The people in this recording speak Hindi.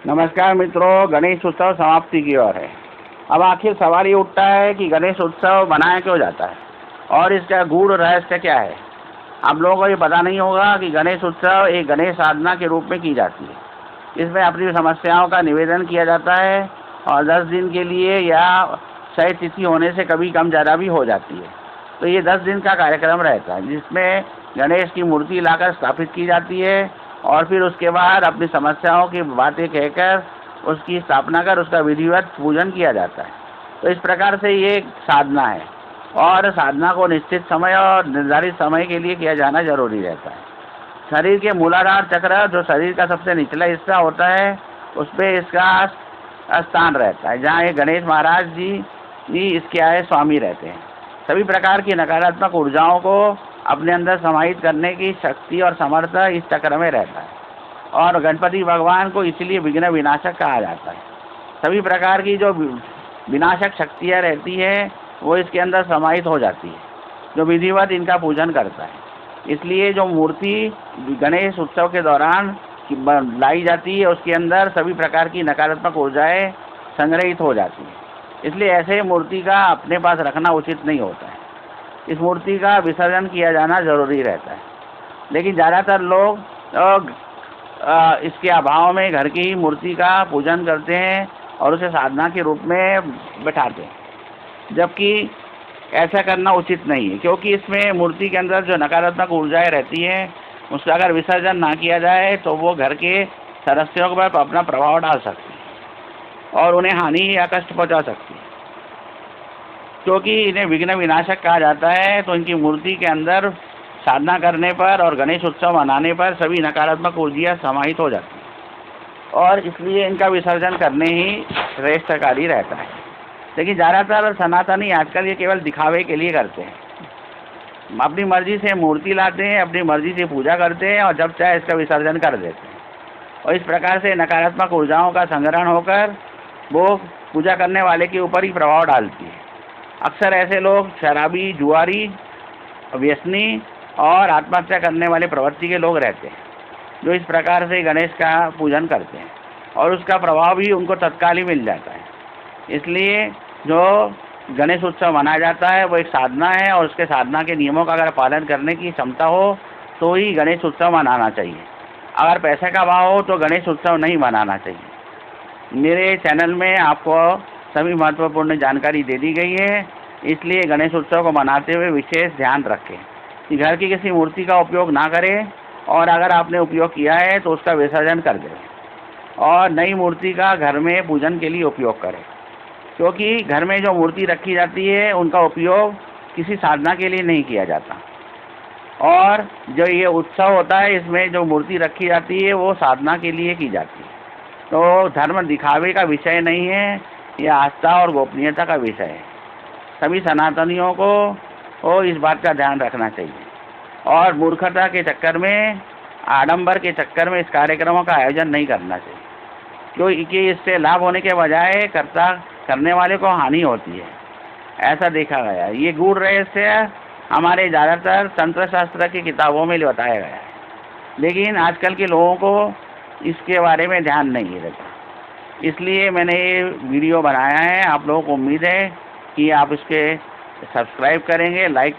नमस्कार मित्रों, गणेश उत्सव समाप्ति की ओर है। अब आखिर सवाल ये उठता है कि गणेश उत्सव मनाया क्यों जाता है और इसका गूढ़ रहस्य क्या है। आप लोगों को ये पता नहीं होगा कि गणेश उत्सव एक गणेश साधना के रूप में की जाती है। इसमें अपनी समस्याओं का निवेदन किया जाता है और 10 दिन के लिए या क्षय तिथि होने से कभी कम ज़्यादा भी हो जाती है। तो ये 10 दिन का कार्यक्रम रहता है जिसमें गणेश की मूर्ति लाकर स्थापित की जाती है और फिर उसके बाद अपनी समस्याओं की बातें कहकर उसकी स्थापना कर उसका विधिवत पूजन किया जाता है। तो इस प्रकार से ये एक साधना है और साधना को निश्चित समय और निर्धारित समय के लिए किया जाना जरूरी रहता है। शरीर के मूलाधार चक्र, जो शरीर का सबसे निचला हिस्सा होता है, उस पर इसका स्थान रहता है, जहाँ ये गणेश महाराज जी इसके आए स्वामी रहते हैं। सभी प्रकार की नकारात्मक ऊर्जाओं को अपने अंदर समाहित करने की शक्ति और सामर्थ्य इस चक्र में रहता है और गणपति भगवान को इसलिए विघ्न विनाशक कहा जाता है। सभी प्रकार की जो विनाशक शक्तियाँ रहती है वो इसके अंदर समाहित हो जाती है, जो विधिवत इनका पूजन करता है। इसलिए जो मूर्ति गणेश उत्सव के दौरान लाई जाती है उसके अंदर सभी प्रकार की नकारात्मक ऊर्जाएँ संग्रहित हो जाती हैं। इसलिए ऐसे मूर्ति का अपने पास रखना उचित नहीं होता है। इस मूर्ति का विसर्जन किया जाना जरूरी रहता है, लेकिन ज़्यादातर लोग इसके अभाव में घर की ही मूर्ति का पूजन करते हैं और उसे साधना के रूप में बैठाते हैं, जबकि ऐसा करना उचित नहीं है, क्योंकि इसमें मूर्ति के अंदर जो नकारात्मक ऊर्जाएं रहती हैं उसका अगर विसर्जन ना किया जाए तो वो घर के सदस्यों पर अपना प्रभाव डाल सकती है और उन्हें हानि या कष्ट पहुंचा सकती है। क्योंकि इन्हें विघ्न विनाशक कहा जाता है, तो इनकी मूर्ति के अंदर साधना करने पर और गणेश उत्सव मनाने पर सभी नकारात्मक ऊर्जाएं समाहित हो जाती हैं और इसलिए इनका विसर्जन करने ही श्रेष्ठकारी रहता है। लेकिन ज़्यादातर सनातनी आजकल ये केवल दिखावे के लिए करते हैं, अपनी मर्जी से मूर्ति लाते हैं, अपनी मर्जी से पूजा करते हैं और जब चाहे इसका विसर्जन कर देते हैं और इस प्रकार से नकारात्मक ऊर्जाओं का संग्रहण होकर वो पूजा करने वाले के ऊपर ही प्रभाव डालती है। अक्सर ऐसे लोग शराबी, जुआरी, व्यसनी और आत्महत्या करने वाले प्रवृत्ति के लोग रहते हैं, जो इस प्रकार से गणेश का पूजन करते हैं और उसका प्रभाव भी उनको तत्काल ही मिल जाता है। इसलिए जो गणेश उत्सव मनाया जाता है वो एक साधना है और उसके साधना के नियमों का अगर पालन करने की क्षमता हो तो ही गणेश उत्सव मनाना चाहिए। अगर पैसे का अभाव हो तो गणेश उत्सव नहीं मनाना चाहिए। मेरे चैनल में आपको सभी महत्वपूर्ण जानकारी दे दी गई है, इसलिए गणेश उत्सव को मनाते हुए विशेष ध्यान रखें कि घर की किसी मूर्ति का उपयोग ना करें और अगर आपने उपयोग किया है तो उसका विसर्जन कर दें और नई मूर्ति का घर में पूजन के लिए उपयोग करें, क्योंकि घर में जो मूर्ति रखी जाती है उनका उपयोग किसी साधना के लिए नहीं किया जाता और जो ये उत्सव होता है इसमें जो मूर्ति रखी जाती है वो साधना के लिए की जाती है। तो धर्म दिखावे का विषय नहीं है, यह आस्था और गोपनीयता का विषय है। सभी सनातनियों को इस बात का ध्यान रखना चाहिए और मूर्खता के चक्कर में, आडंबर के चक्कर में इस कार्यक्रमों का आयोजन नहीं करना चाहिए, क्योंकि इससे लाभ होने के बजाय करने वाले को हानि होती है, ऐसा देखा गया है। ये गूढ़ रहस्य हमारे ज़्यादातर तंत्र शास्त्र की किताबों में बताया गया है, लेकिन आजकल के लोगों को इसके बारे में ध्यान नहीं रहता। इसलिए मैंने ये वीडियो बनाया है। आप लोगों को उम्मीद है कि आप इसके सब्सक्राइब करेंगे, लाइक करेंगे।